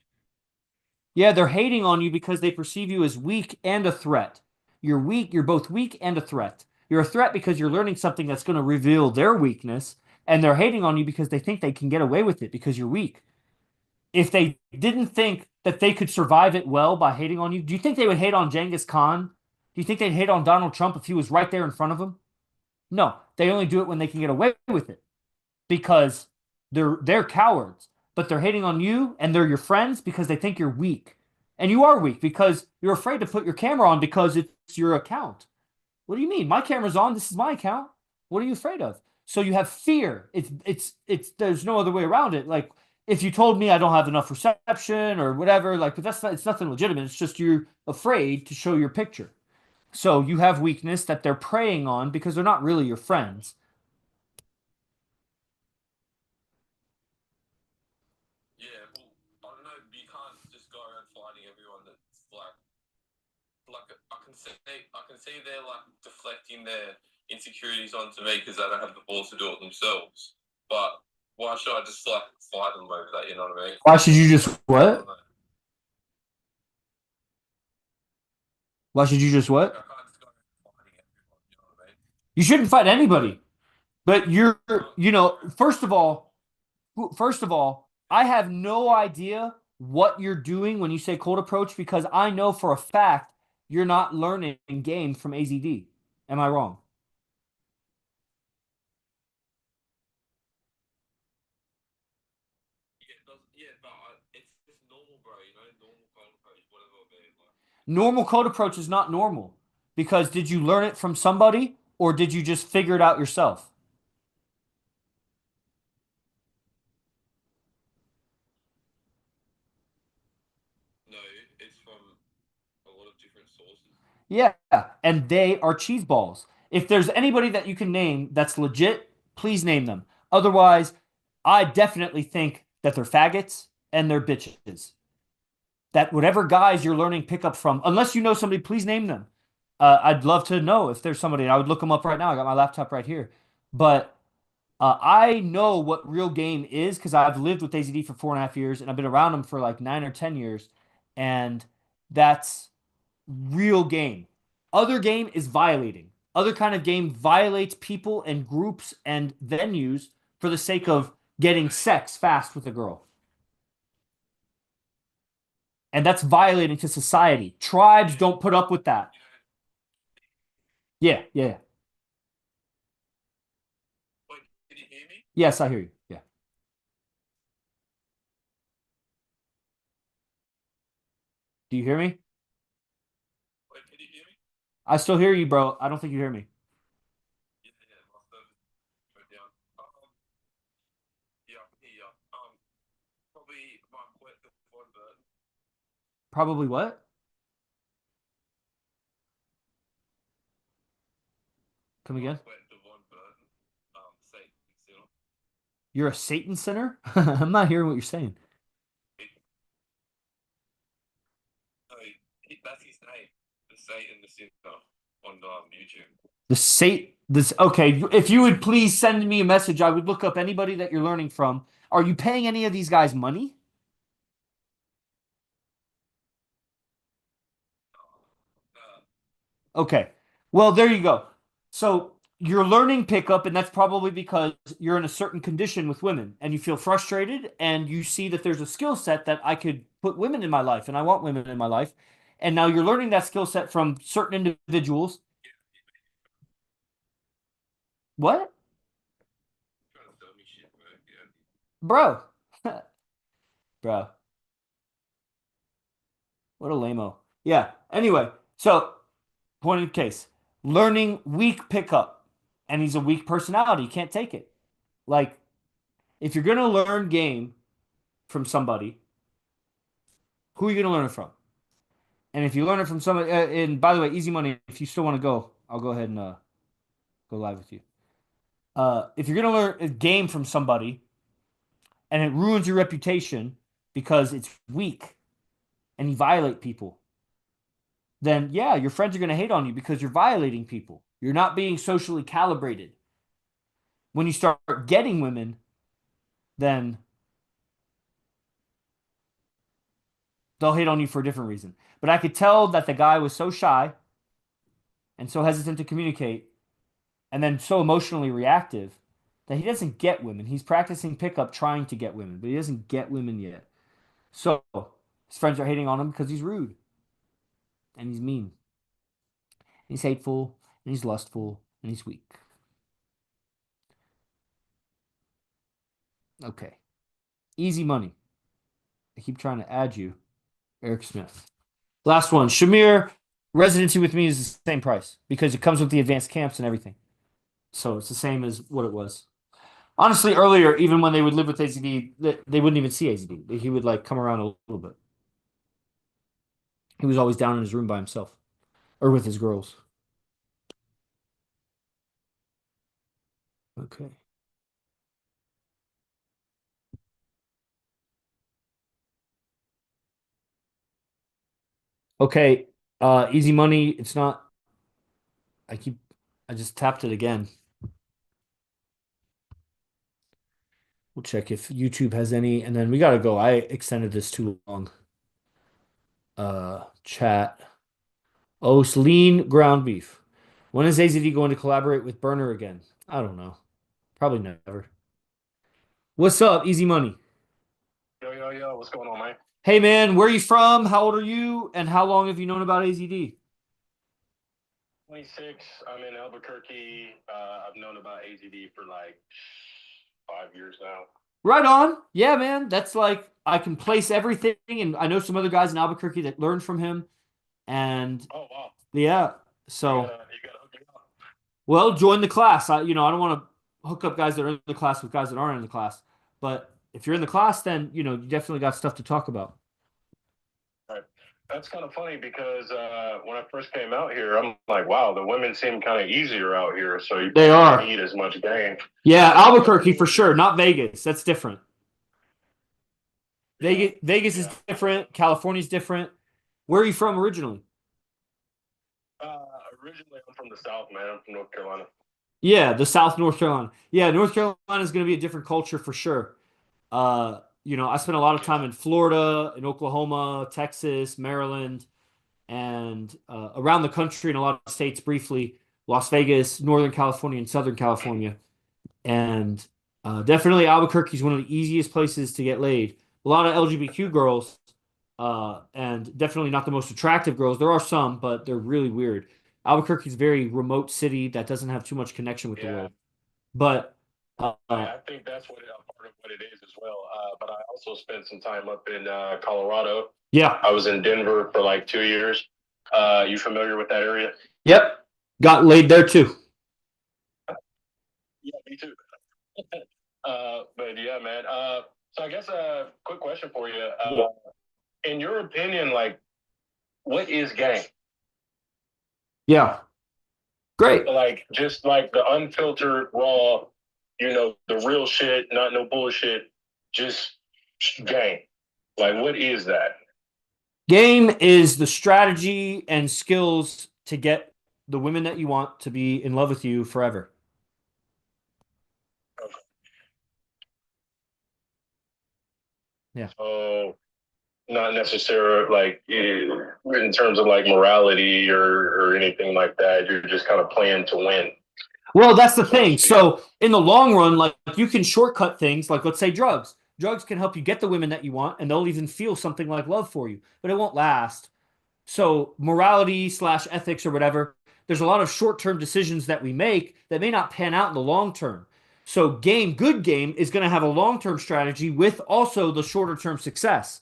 Yeah, they're hating on you because they perceive you as weak and a threat. You're weak, you're both weak and a threat. You're a threat because you're learning something that's going to reveal their weakness, and they're hating on you because they think they can get away with it because you're weak. If they didn't think that they could survive it well by hating on you, do you think they would hate on Genghis Khan? Do you think they'd hate on Donald Trump if he was right there in front of them? No, they only do it when they can get away with it because they're cowards, but they're hating on you and they're your friends because they think you're weak. And you are weak because you're afraid to put your camera on because it's your account. What do you mean? My camera's on. This is my account. What are you afraid of? So you have fear. It's there's no other way around it. Like if you told me I don't have enough reception or whatever, like but it's nothing legitimate. It's just you're afraid to show your picture. So you have weakness that they're preying on because they're not really your friends. Yeah, well, I don't know. You can't just go around fighting everyone. That's like I can see they're like deflecting their insecurities onto me because they don't have the balls to do it themselves. But why should I just like fight them over that? You know what I mean? Why should you just what? Why should you just I what? can't just go around fighting everyone. You know what I mean? You shouldn't fight anybody. But first of all, I have no idea what you're doing when you say cold approach because I know for a fact you're not learning game from AZD. Am I wrong? Yeah, it does. Yeah, but it's just normal, bro. You know, normal cold approach, whatever it be. Like, Normal code approach is not normal because did you learn it from somebody or did you just figure it out yourself? no, it's from a lot of different sources. Yeah, and they are cheese balls. If there's anybody that you can name that's legit, please name them. Otherwise, I definitely think that they're faggots and they're bitches. That whatever guys you're learning pickup from, unless you know somebody, please name them. I'd love to know if there's somebody. I would look them up right now. I got my laptop right here. But I know what real game is because I've lived with AZD for 4.5 years and I've been around them for like 9 or 10 years. And that's real game. Other game is violating. Other kind of game violates people and groups and venues for the sake of getting sex fast with a girl. And that's violating to society. Tribes don't put up with that. Yeah, yeah, yeah. Wait, can you hear me? Yes, I hear you. Yeah. Do you hear me? Wait, can you hear me? I still hear you, bro. I don't think you hear me. Yeah, yeah, my service went down. Yeah, I can hear you. Probably my quit the one bird. Probably what? Come My again? quit the one bird. Satan, you know. You're a Satan sinner? I'm not hearing what you're saying. No, that's his name. The Satan, the sinner on YouTube. The Satan. This okay. If you would please send me a message, I would look up anybody that you're learning from. Are you paying any of these guys money? Uh, Okay. Well, there you go. So you're learning pickup, and that's probably because you're in a certain condition with women and you feel frustrated and you see that there's a skill set that I could put women in my life and I want women in my life. And now you're learning that skill set from certain individuals. What? trying to sell me shit, bro. Yeah. Bro. Bro. What a lame-o. Yeah. Anyway, so point of the case. Learning weak pickup. And he's a weak personality. He can't take it. Like, if you're gonna learn game from somebody, who are you going to learn it from? And if you learn it from somebody, and by the way, easy money, if you still want to go, I'll go ahead and go live with you. If you're going to learn a game from somebody and it ruins your reputation because it's weak and you violate people, then yeah, your friends are going to hate on you because you're violating people. You're not being socially calibrated. When you start getting women, then they'll hate on you for a different reason. But I could tell that the guy was so shy and so hesitant to communicate and then so emotionally reactive that he doesn't get women. He's practicing pickup trying to get women, but he doesn't get women yet. So his friends are hating on him because he's rude and he's mean. He's hateful and he's lustful and he's weak. Okay. Easy money. I keep trying to add you. Eric Smith. Last one. Shamir, residency with me is the same price because it comes with the advanced camps and everything. So it's the same as what it was. Honestly, earlier, even when they would live with AZD, they wouldn't even see AZD. He would like come around a little bit. He was always down in his room by himself or with his girls. Okay. Okay. Easy money. It's not. I keep. I just tapped it again. We'll check if YouTube has any, and then we gotta go. I extended this too long. Chat. Oh, lean ground beef. When is AZD going to collaborate with Burner again? I don't know. Probably never. What's up, Easy Money? Yo, what's going on, man? Hey, man, where are you from? How old are you? And how long have you known about AZD? 26. I'm in Albuquerque. I've known about AZD for like 5 years now. Right on. Yeah, man. That's like, I can place everything. And I know some other guys in Albuquerque that learned from him. And Oh, wow. yeah, so, You gotta hook me up. well, join the class. I don't want to hook up guys that are in the class with guys that aren't in the class. But if you're in the class, then, you definitely got stuff to talk about. Right. That's kind of funny because when I first came out here, I'm like, wow, the women seem kind of easier out here. So you They don't are. need as much game. Yeah, Albuquerque for sure, not Vegas. That's different. Vegas is different. California's different. Where are you from originally? Originally, I'm from the South, man. I'm from North Carolina. Yeah, the South North Carolina. Yeah, North Carolina is going to be a different culture for sure. I spent a lot of time in Florida, in Oklahoma, Texas, Maryland, and around the country in a lot of states briefly, Las Vegas, Northern California, and Southern California. And definitely Albuquerque is one of the easiest places to get laid. A lot of LGBTQ girls, and definitely not the most attractive girls. There are some, but they're really weird. Albuquerque's a very remote city that doesn't have too much connection with the world. But I think that's part of what it is as well. But I also spent some time up in Colorado. yeah, I was in Denver for like 2 years. You familiar with that area? yep, got laid there too. Yeah, me too. But yeah, man. So I guess a quick question for you. In your opinion, like, what is game? Yeah, great. Like, just like the unfiltered, raw, the real shit, not no bullshit, just game. Like, what is that? Game is the strategy and skills to get the women that you want to be in love with you forever. Yeah. So, not necessarily like in terms of like morality or anything like that. You're just kind of playing to win. Well, that's the thing. So in the long run, like you can shortcut things, like let's say drugs. Drugs can help you get the women that you want, and they'll even feel something like love for you, but it won't last. So morality / ethics or whatever, there's a lot of short-term decisions that we make that may not pan out in the long term. So good game is going to have a long-term strategy with also the shorter-term success.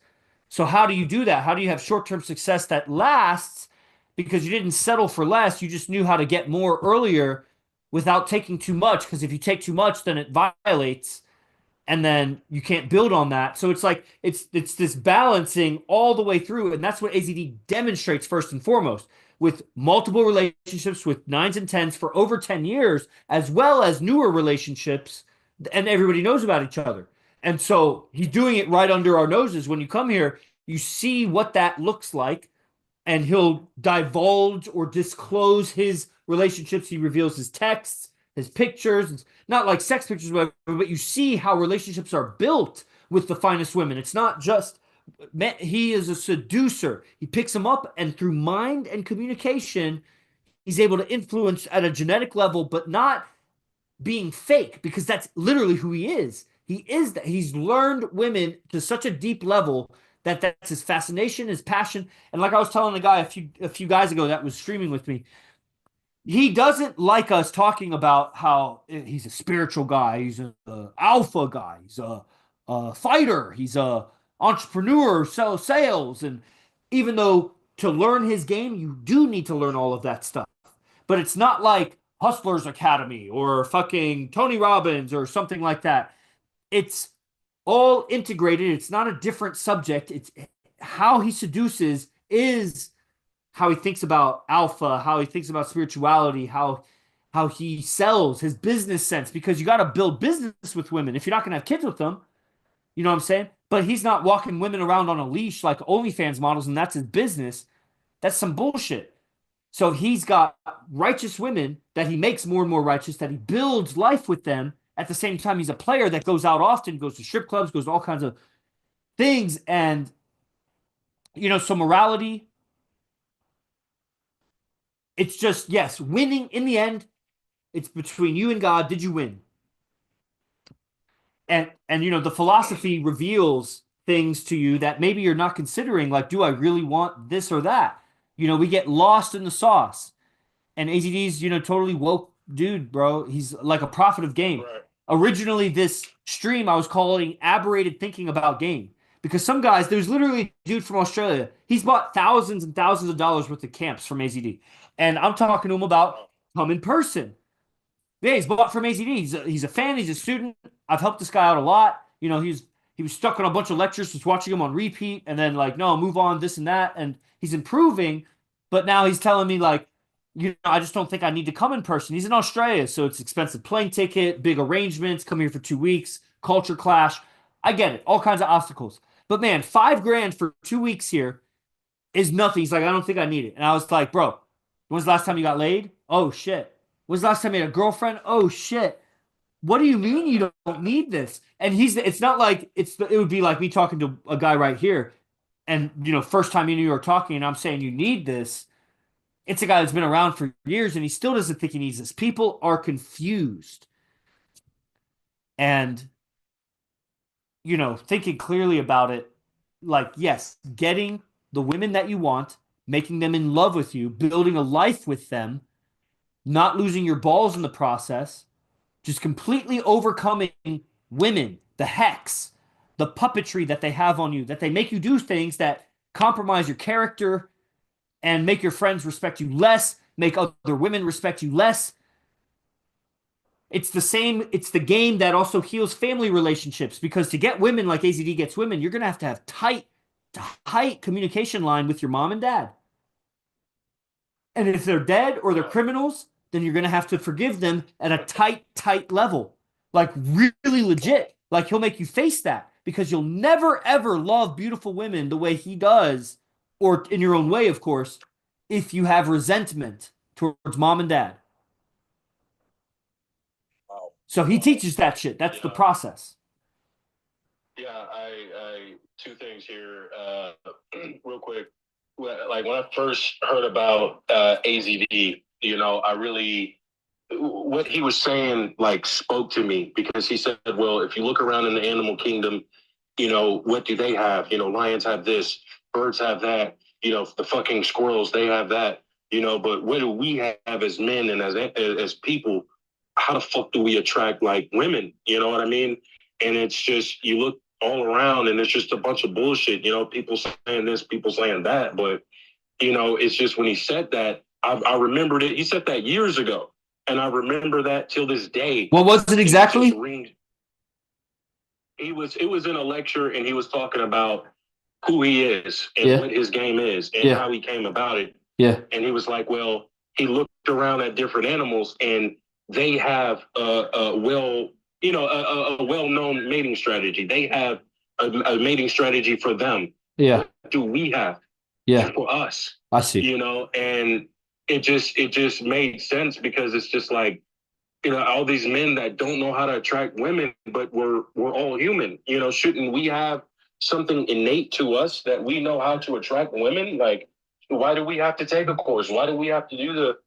So how do you do that? How do you have short-term success that lasts because you didn't settle for less, you just knew how to get more earlier without taking too much, because if you take too much, then it violates and then you can't build on that. So it's like it's this balancing all the way through, and that's what AZD demonstrates first and foremost with multiple relationships with 9s and 10s for over 10 years, as well as newer relationships, and everybody knows about each other. And so he's doing it right under our noses. When you come here, you see what that looks like, and he'll divulge or disclose his relationships. He reveals his texts, his pictures. It's not like sex pictures, but you see how relationships are built with the finest women. It's not just, he is a seducer. He picks them up, and through mind and communication, he's able to influence at a genetic level, but not being fake, because that's literally who he is. He is that. He's learned women to such a deep level that's his fascination, his passion. And like I was telling a guy a few guys ago that was streaming with me, he doesn't like us talking about how he's a spiritual guy, he's a alpha guy, he's a fighter, he's a entrepreneur, sales. And even though to learn his game, you do need to learn all of that stuff, but it's not like Hustlers Academy or fucking Tony Robbins or something like that. It's all integrated. It's not a different subject. It's how he seduces is how he thinks about alpha, how he thinks about spirituality, how he sells, his business sense, because you got to build business with women if you're not going to have kids with them. You know what I'm saying? But he's not walking women around on a leash like OnlyFans models, and that's his business. That's some bullshit. So he's got righteous women that he makes more and more righteous, that he builds life with them. At the same time, he's a player that goes out often, goes to strip clubs, goes to all kinds of things. And, so morality, It's just, yes, winning in the end, it's between you and God. Did you win? And the philosophy reveals things to you that maybe you're not considering, like, do I really want this or that? We get lost in the sauce. And AZD's, totally woke dude, bro. He's like a prophet of game. Right. Originally, this stream I was calling aberrated thinking about game. Because some guys, there's literally a dude from Australia. He's bought thousands and thousands of dollars worth of camps from AZD. And I'm talking to him about come in person. Yeah, he's bought from AZD. He's a fan. He's a student. I've helped this guy out a lot. He was stuck on a bunch of lectures, just watching him on repeat, and then like, no, move on, this and that, and he's improving. But now he's telling me like, I just don't think I need to come in person. He's in Australia, so it's expensive plane ticket, big arrangements, come here for 2 weeks, culture clash. I get it, all kinds of obstacles. But man, $5,000 for 2 weeks here is nothing. He's like, I don't think I need it. And I was like, bro, when's the last time you got laid? Oh shit. When's the last time you had a girlfriend? Oh shit. What do you mean you don't need this? And it's not like it would be like me talking to a guy right here and, first time you are talking and I'm saying you need this. It's a guy that's been around for years and he still doesn't think he needs this. People are confused. And, thinking clearly about it, like, yes, getting the women that you want, making them in love with you, building a life with them, not losing your balls in the process, just completely overcoming women, the hex, the puppetry that they have on you, that they make you do things that compromise your character and make your friends respect you less, make other women respect you less. It's the game that also heals family relationships, because to get women like AZD gets women, you're going to have tight communication line with your mom and dad. And if they're dead or they're criminals, then you're going to have to forgive them at a tight level. Like really legit. Like he'll make you face that, because you'll never ever love beautiful women the way he does, or in your own way, of course, if you have resentment towards mom and dad. Wow. So he teaches that shit. That's the process. Yeah, I two things here, real quick. Like when I first heard about AZD, I really, what he was saying like spoke to me, because he said, well, if you look around in the animal kingdom, what do they have? Lions have this, birds have that, the fucking squirrels, they have that, but what do we have as men and as people? How the fuck do we attract like women? You know what I mean? And it's just, you look all around and it's just a bunch of bullshit, people saying this, people saying that. But, it's just when he said that, I remembered it. He said that years ago. And I remember that till this day. What was it exactly? It was in a lecture and he was talking about who he is and what his game is and how he came about it. Yeah. And he was like, well, he looked around at different animals and they have a well-known mating strategy. They have a mating strategy for them. Yeah. What do we have? Yeah. For us. I see. And it just made sense, because it's just like, all these men that don't know how to attract women, but we're all human. Shouldn't we have something innate to us that we know how to attract women? Like, why do we have to take a course? Why do we have to do the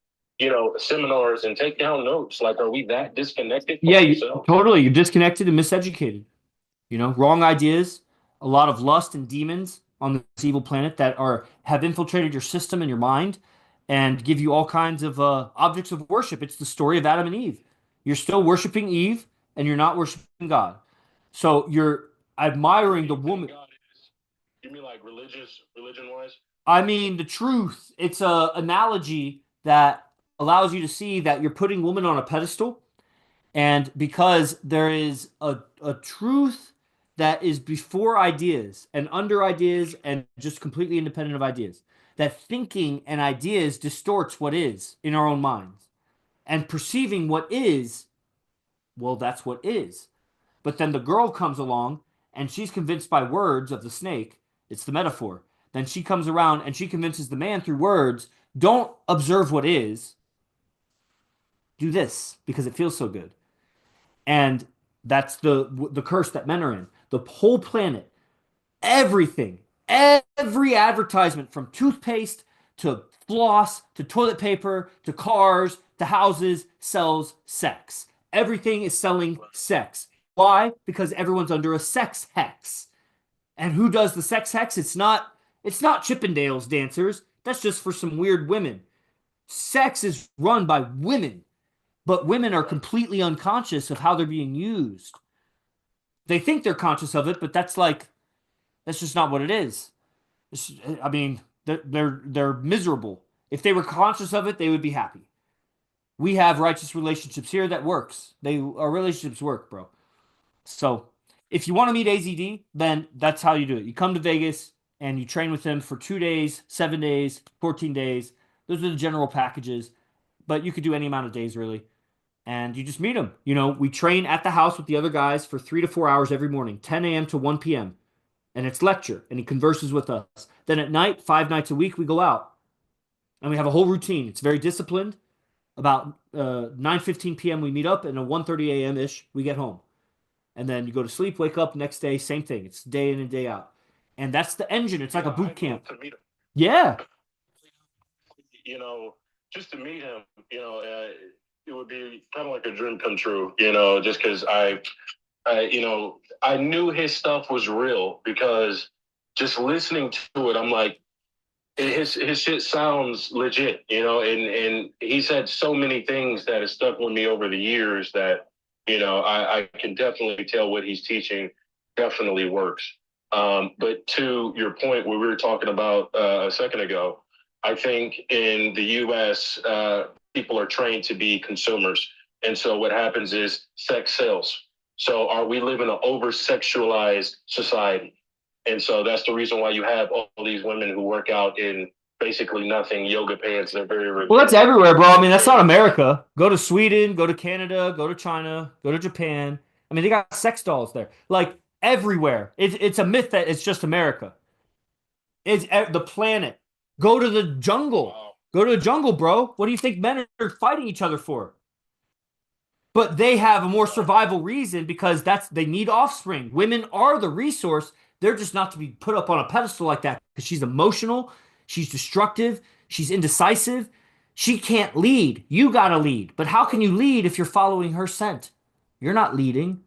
seminars and take down notes? Like, are we that disconnected from ourselves? Totally. You're disconnected and miseducated. Wrong ideas, a lot of lust and demons on this evil planet that have infiltrated your system and your mind and give you all kinds of objects of worship. It's the story of Adam and Eve. You're still worshiping Eve and you're not worshiping God. So you're admiring the woman. You mean like religion-wise? I mean the truth. It's an analogy that allows you to see that you're putting woman on a pedestal, and because there is a truth that is before ideas and under ideas and just completely independent of ideas, that thinking and ideas distorts what is in our own minds, and perceiving what is, well, that's what is. But then the girl comes along and she's convinced by words of the snake. It's the metaphor. Then she comes around and she convinces the man through words, don't observe what is, do this because it feels so good. And that's the curse that men are in. The whole planet, everything, every advertisement from toothpaste to floss to toilet paper to cars to houses sells sex. Everything is selling sex. Why? Because everyone's under a sex hex. And who does the sex hex? It's not Chippendales dancers. That's just for some weird women. Sex is run by women, but women are completely unconscious of how they're being used. They think they're conscious of it, but that's just not what it is. I mean, they're miserable. If they were conscious of it, they would be happy. We have righteous relationships here that works. Our relationships work, bro. So if you want to meet AZD, then that's how you do it. You come to Vegas and you train with him for 2 days, 7 days, 14 days. Those are the general packages, but you could do any amount of days really. And you just meet him. We train at the house with the other guys for 3 to 4 hours every morning, 10 a.m. to 1 p.m. And it's lecture, and he converses with us. Then at night, 5 nights a week, we go out, and we have a whole routine. It's very disciplined. About 9:15 p.m. we meet up, and at 1:30 a.m. ish we get home. And then you go to sleep, wake up, next day, same thing. It's day in and day out. And that's the engine. It's like a boot camp. To meet him. Yeah. Just to meet him, it would be kind of like a dream come true, just because I knew his stuff was real because just listening to it, I'm like, his shit sounds legit, and he said so many things that have stuck with me over the years that, I can definitely tell what he's teaching definitely works. But to your point, what we were talking about a second ago, I think in the U.S., people are trained to be consumers. And so what happens is sex sells. So we live in an over-sexualized society. And so that's the reason why you have all these women who work out in basically nothing, yoga pants. They're very Well, that's everywhere, bro. I mean, that's not America. Go to Sweden, go to Canada, go to China, go to Japan. I mean, they got sex dolls there. Like everywhere. It's a myth that it's just America. It's the planet. Go to the jungle. Wow. Go to the jungle, bro. What do you think men are fighting each other for? But they have a more survival reason because they need offspring. Women are the resource. They're just not to be put up on a pedestal like that because she's emotional, she's destructive, she's indecisive. She can't lead. You got to lead. But how can you lead if you're following her scent? You're not leading.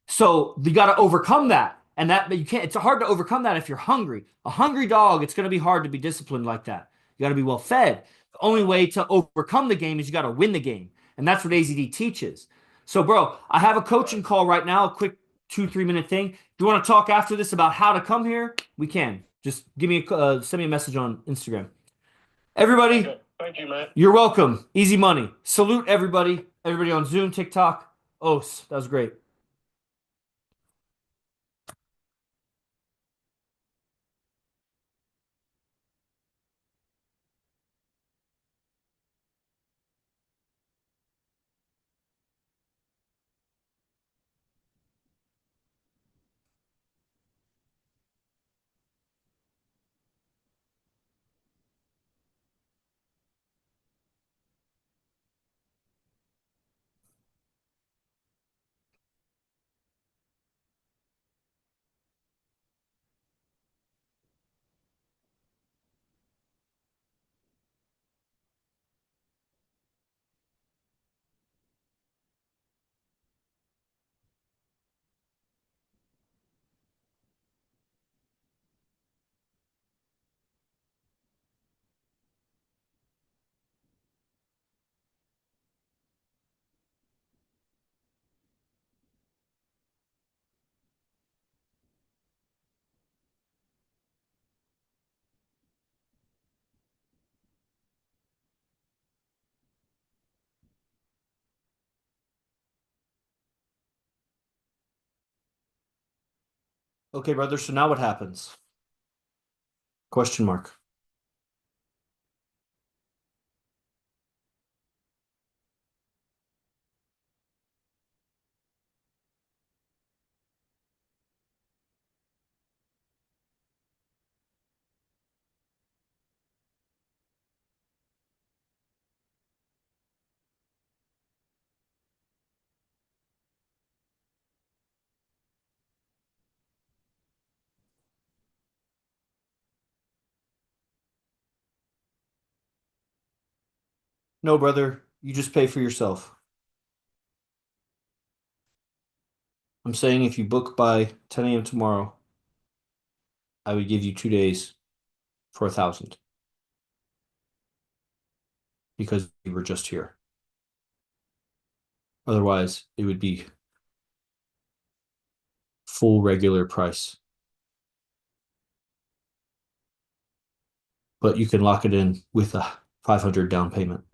So you got to overcome that. And that you can't, it's hard to overcome that if you're hungry. A hungry dog, it's going to be hard to be disciplined like that. You got to be well fed. The only way to overcome the game is you got to win the game. And that's what AZD teaches. So, bro, I have a coaching call right now, a quick 2-3 minute thing. If you want to talk after this about how to come here, we can. Just send me a message on Instagram. Everybody, Okay. Thank you, man. You're welcome. Easy money. Salute everybody. Everybody on Zoom, TikTok. That was great. Okay, brother. So now what happens? Question mark. No, brother, you just pay for yourself. I'm saying if you book by 10 a.m. tomorrow, I would give you 2 days for 1,000 because you were just here. Otherwise, it would be full regular price. But you can lock it in with a 500 down payment.